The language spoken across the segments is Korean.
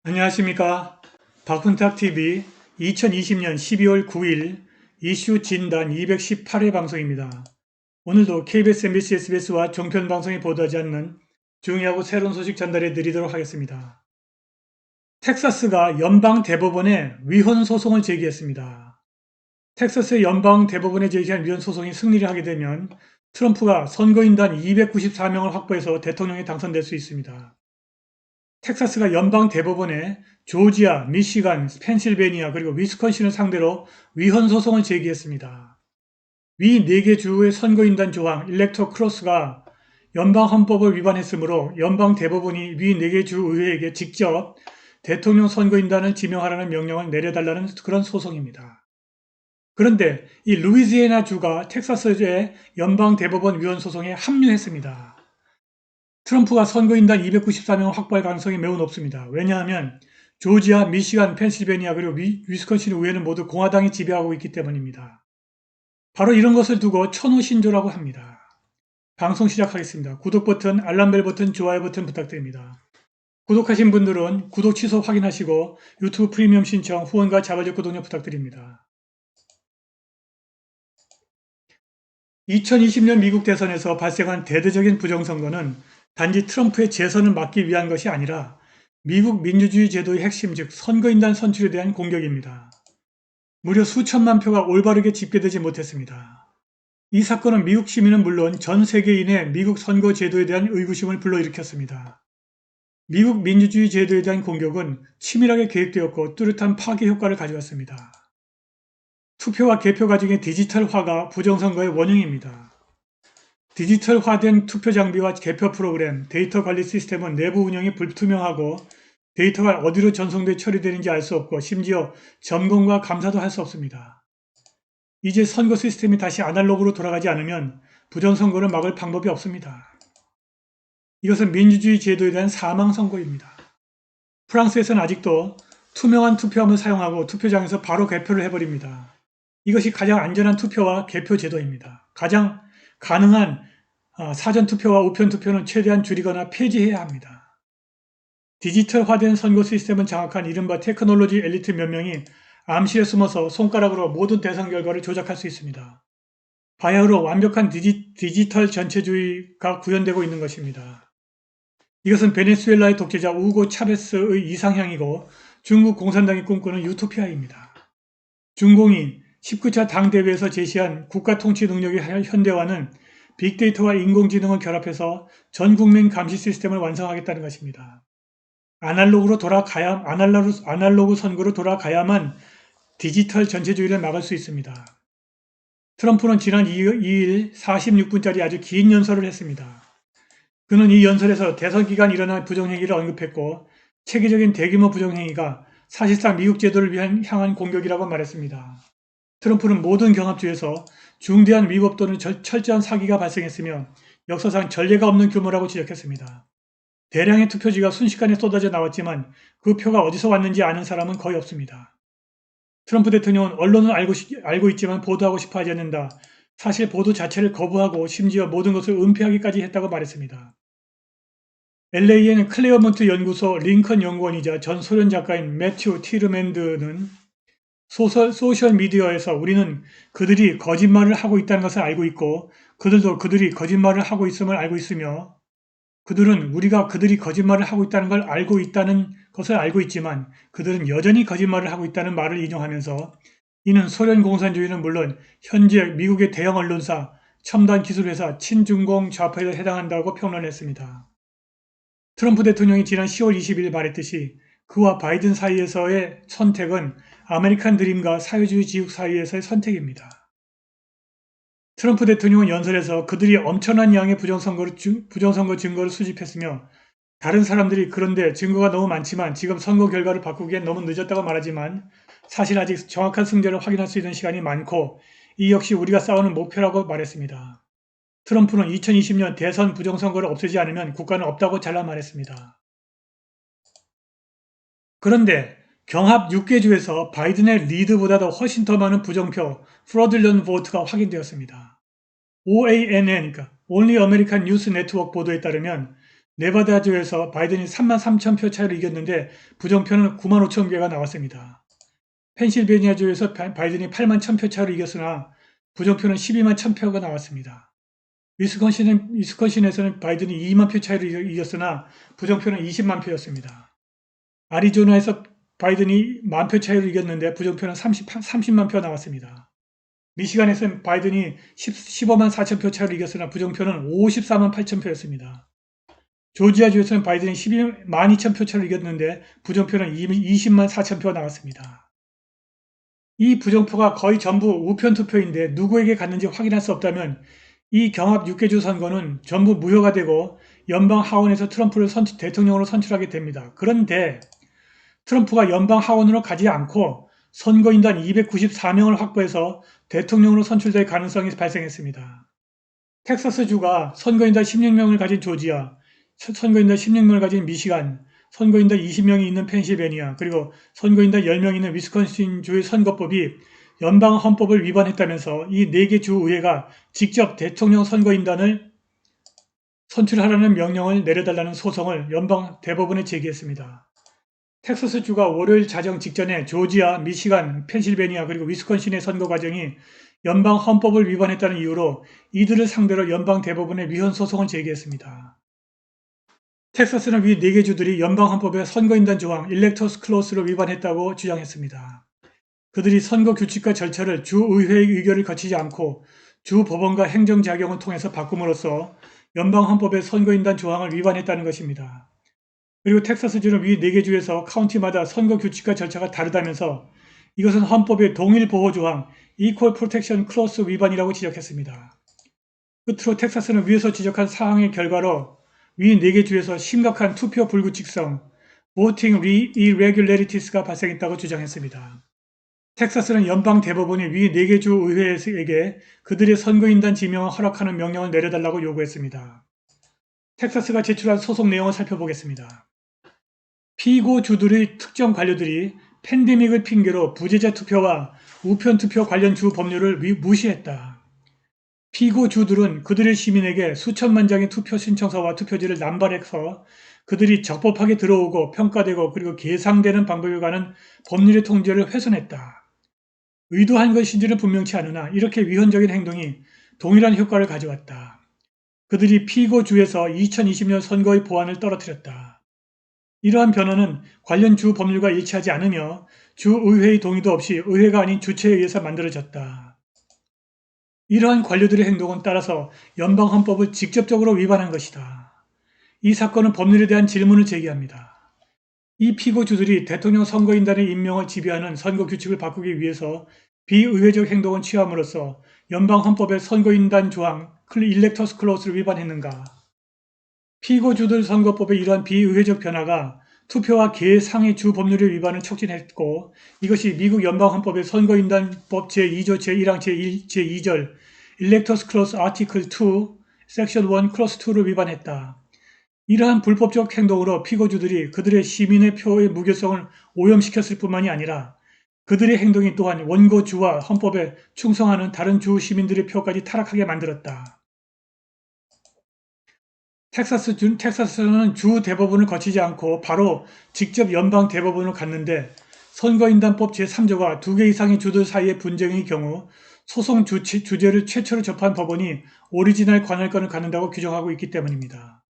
안녕하십니까. 박훈탁TV 2020년 12월 9일 이슈 진단 218회 방송입니다. 오늘도 KBS, MBC, SBS와 종편 방송이 보도하지 않는 중요하고 새로운 소식 전달해 드리도록 하겠습니다. 텍사스가 연방 대법원에 위헌 소송을 제기했습니다. 텍사스 연방 대법원에 제기한 위헌 소송이 승리를 하게 되면 트럼프가 선거인단 294명을 확보해서 대통령에 당선될 수 있습니다. 텍사스가 연방 대법원에 조지아, 미시간, 펜실베니아 그리고 위스콘신을 상대로 위헌 소송을 제기했습니다. 위 4개 주의 선거인단 조항 일렉터 크로스가 연방 헌법을 위반했으므로 연방 대법원이 위 4개 주 의회에게 직접 대통령 선거인단을 지명하라는 명령을 내려달라는 그런 소송입니다. 그런데 이 루이지애나 주가 텍사스주의 연방 대법원 위헌 소송에 합류했습니다. 트럼프가 선거인단 294명을 확보할 가능성이 매우 높습니다. 왜냐하면 조지아, 미시간, 펜실베니아 그리고 위스콘신 의회는 모두 공화당이 지배하고 있기 때문입니다. 바로 이런 것을 두고 천호신조라고 합니다. 방송 시작하겠습니다. 구독 버튼, 알람벨 버튼, 좋아요 버튼 부탁드립니다. 구독하신 분들은 구독 취소 확인하시고 유튜브 프리미엄 신청, 후원과 자발적 구독료 부탁드립니다. 2020년 미국 대선에서 발생한 대대적인 부정선거는 단지 트럼프의 재선을 막기 위한 것이 아니라 미국 민주주의 제도의 핵심 즉 선거인단 선출에 대한 공격입니다. 무려 수천만 표가 올바르게 집계되지 못했습니다. 이 사건은 미국 시민은 물론 전 세계인의 미국 선거 제도에 대한 의구심을 불러일으켰습니다. 미국 민주주의 제도에 대한 공격은 치밀하게 계획되었고 뚜렷한 파괴 효과를 가져왔습니다. 투표와 개표 과정의 디지털화가 부정선거의 원흉입니다. 디지털화된 투표 장비와 개표 프로그램, 데이터 관리 시스템은 내부 운영이 불투명하고 데이터가 어디로 전송돼 처리되는지 알 수 없고 심지어 점검과 감사도 할 수 없습니다. 이제 선거 시스템이 다시 아날로그로 돌아가지 않으면 부정선거를 막을 방법이 없습니다. 이것은 민주주의 제도에 대한 사망선거입니다. 프랑스에서는 아직도 투명한 투표함을 사용하고 투표장에서 바로 개표를 해버립니다. 이것이 가장 안전한 투표와 개표 제도입니다. 가장 가능한 사전투표와 우편투표는 최대한 줄이거나 폐지해야 합니다. 디지털화된 선거 시스템은 장악한 이른바 테크놀로지 엘리트 몇 명이 암실에 숨어서 손가락으로 모든 대선 결과를 조작할 수 있습니다. 바야흐로 완벽한 디지털 전체주의가 구현되고 있는 것입니다. 이것은 베네수엘라의 독재자 우고 차베스의 이상향이고 중국 공산당이 꿈꾸는 유토피아입니다. 중공이 19차 당대회에서 제시한 국가 통치 능력의 현대화는 빅데이터와 인공지능을 결합해서 전 국민 감시 시스템을 완성하겠다는 것입니다. 아날로그 선거로 돌아가야만 디지털 전체주의를 막을 수 있습니다. 트럼프는 지난 2일 46분짜리 아주 긴 연설을 했습니다. 그는 이 연설에서 대선 기간 일어난 부정행위를 언급했고 체계적인 대규모 부정행위가 사실상 미국 제도를 향한 공격이라고 말했습니다. 트럼프는 모든 경합주에서 중대한 위법 또는 철저한 사기가 발생했으며 역사상 전례가 없는 규모라고 지적했습니다. 대량의 투표지가 순식간에 쏟아져 나왔지만 그 표가 어디서 왔는지 아는 사람은 거의 없습니다. 트럼프 대통령은 언론은 알고 있지만 보도하고 싶어 하지 않는다. 사실 보도 자체를 거부하고 심지어 모든 것을 은폐하기까지 했다고 말했습니다. LA에는 클레어먼트 연구소 링컨 연구원이자 전 소련 작가인 매튜 티르맨드는 소셜미디어에서 우리는 그들이 거짓말을 하고 있다는 것을 알고 있고 그들도 그들이 거짓말을 하고 있음을 알고 있으며 그들은 우리가 그들이 거짓말을 하고 있다는 걸 알고 있다는 것을 알고 있지만 그들은 여전히 거짓말을 하고 있다는 말을 인용하면서 이는 소련 공산주의는 물론 현재 미국의 대형 언론사, 첨단 기술회사, 친중공 좌파에 해당한다고 평론했습니다. 트럼프 대통령이 지난 10월 20일 말했듯이 그와 바이든 사이에서의 선택은 아메리칸 드림과 사회주의 지국 사이에서의 선택입니다. 트럼프 대통령은 연설에서 그들이 엄청난 양의 부정선거 증거를 수집했으며 다른 사람들이 그런데 증거가 너무 많지만 지금 선거 결과를 바꾸기엔 너무 늦었다고 말하지만 사실 아직 정확한 승자를 확인할 수 있는 시간이 많고 이 역시 우리가 싸우는 목표라고 말했습니다. 트럼프는 2020년 대선 부정선거를 없애지 않으면 국가는 없다고 잘라 말했습니다. 그런데 경합 6개 주에서 바이든의 리드보다 훨씬 더 많은 부정표, fraudulent vote가 확인되었습니다. OANN, 그러니까 Only American News Network 보도에 따르면 네바다주에서 바이든이 3만 3천 표 차이로 이겼는데 부정표는 9만 5천 개가 나왔습니다. 펜실베니아주에서 바이든이 8만 1천 표 차이로 이겼으나 부정표는 12만 1천 표가 나왔습니다. 위스콘신에서는 바이든이 2만 표 차이로 이겼으나 부정표는 20만 표였습니다. 아리조나에서 바이든이 1만 표 차이로 이겼는데 부정표는 30만 표 나왔습니다. 미시간에서는 바이든이 15만 4천 표 차이로 이겼으나 부정표는 54만 8천 표였습니다. 조지아주에서는 바이든이 12만 2천 표 차이로 이겼는데 부정표는 20만 4천 표가 나왔습니다. 이 부정표가 거의 전부 우편 투표인데 누구에게 갔는지 확인할 수 없다면 이 경합 6개주 선거는 전부 무효가 되고 연방 하원에서 트럼프를 대통령으로 선출하게 됩니다. 그런데 트럼프가 연방 하원으로 가지 않고 선거인단 294명을 확보해서 대통령으로 선출될 가능성이 발생했습니다. 텍사스주가 선거인단 16명을 가진 조지아, 선거인단 16명을 가진 미시간, 선거인단 20명이 있는 펜실베니아, 그리고 선거인단 10명이 있는 위스콘신주의 선거법이 연방 헌법을 위반했다면서 이 4개 주의회가 직접 대통령 선거인단을 선출하라는 명령을 내려달라는 소송을 연방 대법원에 제기했습니다. 텍사스주가 월요일 자정 직전에 조지아, 미시간, 펜실베니아 그리고 위스콘신의 선거 과정이 연방 헌법을 위반했다는 이유로 이들을 상대로 연방 대법원에 위헌 소송을 제기했습니다. 텍사스는 위 4개 주들이 연방 헌법의 선거인단 조항 일렉터스 클로스를 위반했다고 주장했습니다. 그들이 선거 규칙과 절차를 주의회의 의결을 거치지 않고 주 법원과 행정작용을 통해서 바꿈으로써 연방 헌법의 선거인단 조항을 위반했다는 것입니다. 그리고 텍사스주는 위 4개 주에서 카운티마다 선거 규칙과 절차가 다르다면서 이것은 헌법의 동일 보호 조항 Equal Protection Clause 위반이라고 지적했습니다. 끝으로 텍사스는 위에서 지적한 사항의 결과로 위 4개 주에서 심각한 투표 불규칙성 Voting Irregularities,가 발생했다고 주장했습니다. 텍사스는 연방 대법원이 위 4개 주 의회에게 그들의 선거인단 지명을 허락하는 명령을 내려달라고 요구했습니다. 텍사스가 제출한 소송 내용을 살펴보겠습니다. 피고주들의 특정 관료들이 팬데믹을 핑계로 부재자 투표와 우편 투표 관련 주 법률을 무시했다. 피고주들은 그들의 시민에게 수천만 장의 투표 신청서와 투표지를 남발해서 그들이 적법하게 들어오고 평가되고 그리고 계상되는 방법에 관한 법률의 통제를 훼손했다. 의도한 것인지는 분명치 않으나 이렇게 위헌적인 행동이 동일한 효과를 가져왔다. 그들이 피고주에서 2020년 선거의 보안을 떨어뜨렸다. 이러한 변화는 관련 주 법률과 일치하지 않으며 주의회의 동의도 없이 의회가 아닌 주체에 의해서 만들어졌다. 이러한 관료들의 행동은 따라서 연방 헌법을 직접적으로 위반한 것이다. 이 사건은 법률에 대한 질문을 제기합니다. 이 피고주들이 대통령 선거인단의 임명을 지배하는 선거 규칙을 바꾸기 위해서 비의회적 행동을 취함으로써 연방 헌법의 선거인단 조항 일렉터스 클로스를 위반했는가? 피고주들 선거법의 이러한 비의회적 변화가 투표와 계상의 주 법률의 위반을 촉진했고 이것이 미국 연방헌법의 선거인단법 제2조 제1항 제2절 일렉터스 클로스 아티클 2 섹션 1 클로스 2를 위반했다. 이러한 불법적 행동으로 피고주들이 그들의 시민의 표의 무효성을 오염시켰을 뿐만이 아니라 그들의 행동이 또한 원고주와 헌법에 충성하는 다른 주 시민들의 표까지 타락하게 만들었다. 텍사스는 주 대법원을 거치지 않고 바로 직접 연방 대법원을 갔는데 선거인단법 제3조가 2개 이상의 주들 사이의 분쟁의 경우 소송 주제를 최초로 접한 법원이 오리지널 관할권을 갖는다고 규정하고 있기 때문입니다.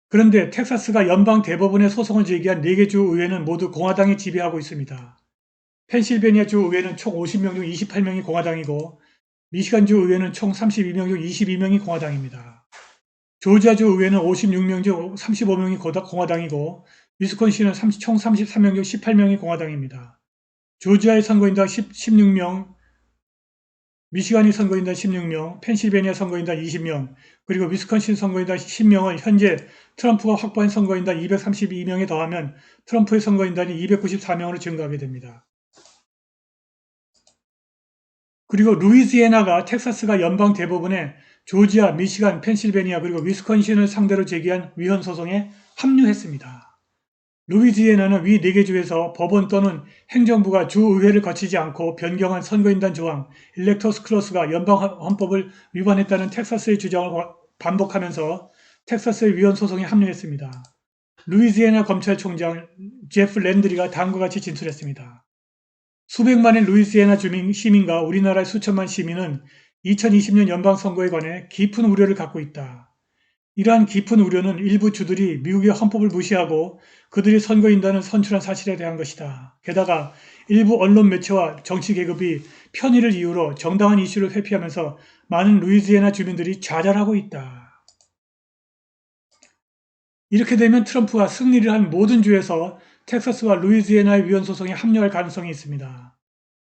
그런데 텍사스가 연방 대법원에 소송을 제기한 4개 주 의회는 모두 공화당이 지배하고 있습니다. 펜실베니아 주 의회는 총 50명 중 28명이 공화당이고 미시간주 의회는 총 32명 중 22명이 공화당입니다. 조지아주 의회는 56명 중 35명이 공화당이고 위스콘신은 총 33명 중 18명이 공화당입니다. 조지아의 선거인단 16명, 미시간의 선거인단 16명, 펜실베니아 선거인단 20명, 그리고 위스콘신 선거인단 10명은 현재 트럼프가 확보한 선거인단 232명에 더하면 트럼프의 선거인단이 294명으로 증가하게 됩니다. 그리고 루이지애나가 텍사스가 연방 대법원에 조지아, 미시간, 펜실베니아 그리고 위스콘신을 상대로 제기한 위헌 소송에 합류했습니다. 루이지애나는 위 4개 주에서 법원 또는 행정부가 주의회를 거치지 않고 변경한 선거인단 조항 일렉터스 클로스가 연방 헌법을 위반했다는 텍사스의 주장을 반복하면서 텍사스의 위헌 소송에 합류했습니다. 루이지애나 검찰총장 제프 랜드리가 다음과 같이 진술했습니다. 수백만의 루이지애나 시민과 우리나라의 수천만 시민은 2020년 연방선거에 관해 깊은 우려를 갖고 있다. 이러한 깊은 우려는 일부 주들이 미국의 헌법을 무시하고 그들이 선거인단을 선출한 사실에 대한 것이다. 게다가 일부 언론 매체와 정치 계급이 편의를 이유로 정당한 이슈를 회피하면서 많은 루이지애나 주민들이 좌절하고 있다. 이렇게 되면 트럼프가 승리를 한 모든 주에서 텍사스와 루이지애나의 위헌 소송에 합류할 가능성이 있습니다.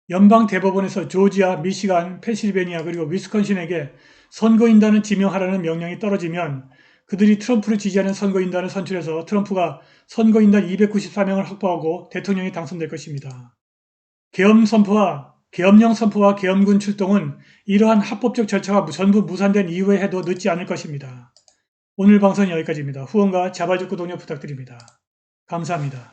연방 대법원에서 조지아, 미시간, 펜실베니아 그리고 위스콘신에게 선거인단을 지명하라는 명령이 떨어지면 그들이 트럼프를 지지하는 선거인단을 선출해서 트럼프가 선거인단 294명을 확보하고 대통령이 당선될 것입니다. 계엄령 선포와 계엄군 출동은 이러한 합법적 절차가 전부 무산된 이후에 해도 늦지 않을 것입니다. 오늘 방송은 여기까지입니다. 후원과 자발적 구독력 부탁드립니다. 감사합니다.